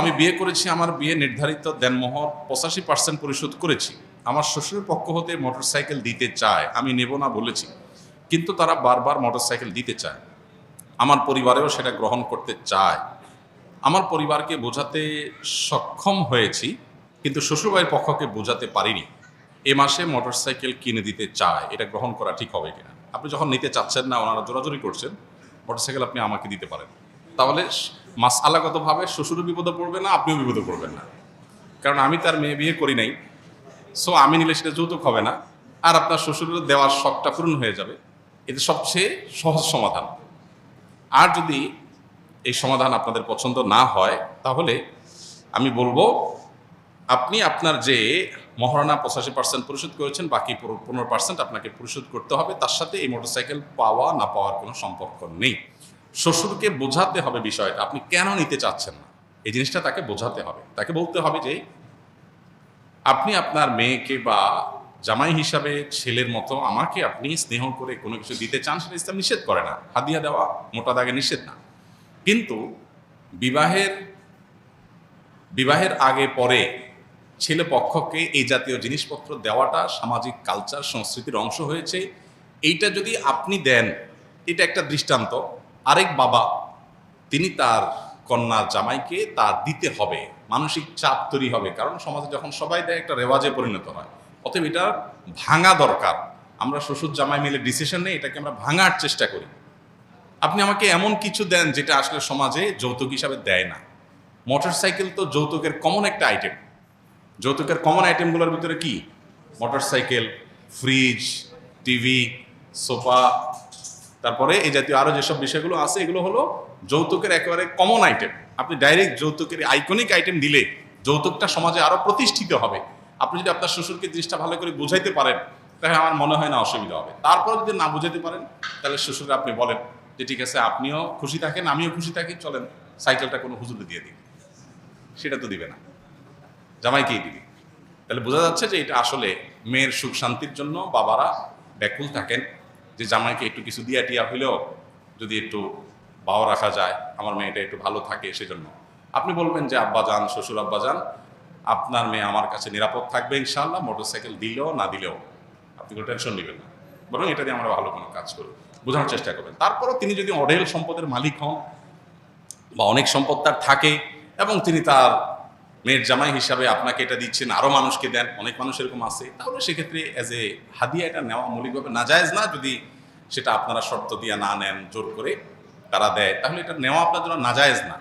আমি বিয়ে করেছি, আমার বিয়ে নির্ধারিত দেনমোহর 85% পরিশোধ করেছি। আমার শ্বশুরের পক্ষ হতে মোটরসাইকেল দিতে চায়, আমি নেব না বলেছি, কিন্তু তারা বারবার মোটরসাইকেল দিতে চায়। আমার পরিবারেও সেটা গ্রহণ করতে চায়। আমার পরিবারকে বোঝাতে সক্ষম হয়েছি, কিন্তু শ্বশুরবাড়ির পক্ষকে বোঝাতে পারিনি। এ মাসে মোটরসাইকেল কিনে দিতে চায়, এটা গ্রহণ করা ঠিক হবে কিনা? আপনি যখন নিতে চাচ্ছেন না, ওনারা জোরাজোরি করছেন, মোটরসাইকেল আপনি আমাকে দিতে পারেন, তাহলে মাসআলাগতভাবে শ্বশুরও বিপদে পড়বে না, আপনিও বিপদে পড়বেন না। কারণ আমি তার মেয়ে বিয়ে করি নাই, সো আমি নিলে সেটা যৌতুক হবে না, আর আপনার শ্বশুরের দেওয়ার শখটা পূরণ হয়ে যাবে। এটা সবচেয়ে সহজ সমাধান। আর যদি এই সমাধান আপনাদের পছন্দ না হয়, তাহলে আমি বলবো আপনি আপনার যে মহারণা 85% পরিশোধ করেছেন, বাকি 15% আপনাকে পরিশোধ করতে হবে। তার সাথে এই মোটরসাইকেল পাওয়া না পাওয়ার কোনো সম্পর্ক নেই। শ্বশুরকে বোঝাতে হবে বিষয়টা, আপনি কেন নিতে চাচ্ছেন না, এই জিনিসটা তাকে বোঝাতে হবে। তাকে বলতে হবে যে আপনি আপনার মেয়েকে বা জামাই হিসাবে ছেলের মতো আমাকে আপনি স্নেহ করে কোনো কিছু দিতে চান, সেটা ইসলাম নিষেধ করে না। হাদিয়া দেওয়া মোটা দাগে নিষেধ না, কিন্তু বিবাহের আগে পরে ছেলে পক্ষকে এই জাতীয় জিনিসপত্র দেওয়াটা সামাজিক কালচার সংস্কৃতির অংশ হয়েছে। এইটা যদি আপনি দেন, এটা একটা দৃষ্টান্ত। আরেক বাবা তিনি তার কন্যার জামাইকে তার দিতে হবে, মানসিক চাপ তৈরি হবে, কারণ সমাজে যখন সবাই দেয় একটা রেওয়াজে পরিণত হয়। অতএব এটা ভাঙা দরকার। আমরা শ্বশুর জামাই মিলে ডিসিশন নেই, এটাকে আমরা ভাঙার চেষ্টা করি। আপনি আমাকে এমন কিছু দেন যেটা আসলে সমাজে যৌতুক হিসাবে দেয় না। মোটরসাইকেল তো যৌতুকের কমন একটা আইটেম। যৌতুকের কমন আইটেমগুলোর ভিতরে কি? মোটরসাইকেল, ফ্রিজ, টিভি, সোফা, তারপরে এই জাতীয় আরও যেসব বিষয়গুলো আছে, এগুলো হলো যৌতুকের একেবারে কমন আইটেম। আপনি ডাইরেক্ট যৌতুকের আইকনিক আইটেম দিলে যৌতুকটা সমাজে আরও প্রতিষ্ঠিত হবে। আপনি যদি আপনার শ্বশুরকে জিনিসটা ভালো করে বুঝাইতে পারেন, তাহলে আমার মনে হয় না অসুবিধা হবে। তারপর যদি না বুঝাতে পারেন, তাহলে শ্বশুরকে আপনি বলেন যে ঠিক আছে, আপনিও খুশি থাকেন, আমিও খুশি থাকি, চলেন সাইকেলটা কোনো হুজুরে দিয়ে দিন। সেটা তো দিবে না, জামাইকেই দিবি। তাহলে বোঝা যাচ্ছে যে এটা আসলে মেয়ের সুখ শান্তির জন্য বাবারা ব্যাকুল থাকেন, যে জামাইকে একটু কিছু দিয়া টিয়া হইলেও যদি একটু বাও রাখা যায়, আমার মেয়েটা একটু ভালো থাকে। সেজন্য আপনি বলবেন যে আব্বাজান, শ্বশুর আব্বাজান, আপনার মেয়ে আমার কাছে নিরাপদ থাকবে ইনশাআল্লাহ, মোটরসাইকেল দিলেও না দিলেও আপনি কোনো টেনশন নেবেন না, বরং এটা দিয়ে আমরা ভালো কোনো কাজ করব, বোঝানোর চেষ্টা করবেন। তারপরও তিনি যদি অঢেল সম্পদের মালিক হন বা অনেক সম্পদ তার থাকে, এবং তিনি তার মেয়ের জামাই হিসাবে আপনাকে এটা দিচ্ছেন, আরও মানুষকে দেন, অনেক মানুষ এরকম আছে, তাহলে সেক্ষেত্রে অ্যাজ এ হাদিয়া এটা নেওয়া মৌলিকভাবে নাজায়েজ না। যদি সেটা আপনারা শর্ত দিয়ে না নেন, জোর করে তারা দেয়, তাহলে এটা নেওয়া আপনার জন্য নাজায়েজ না।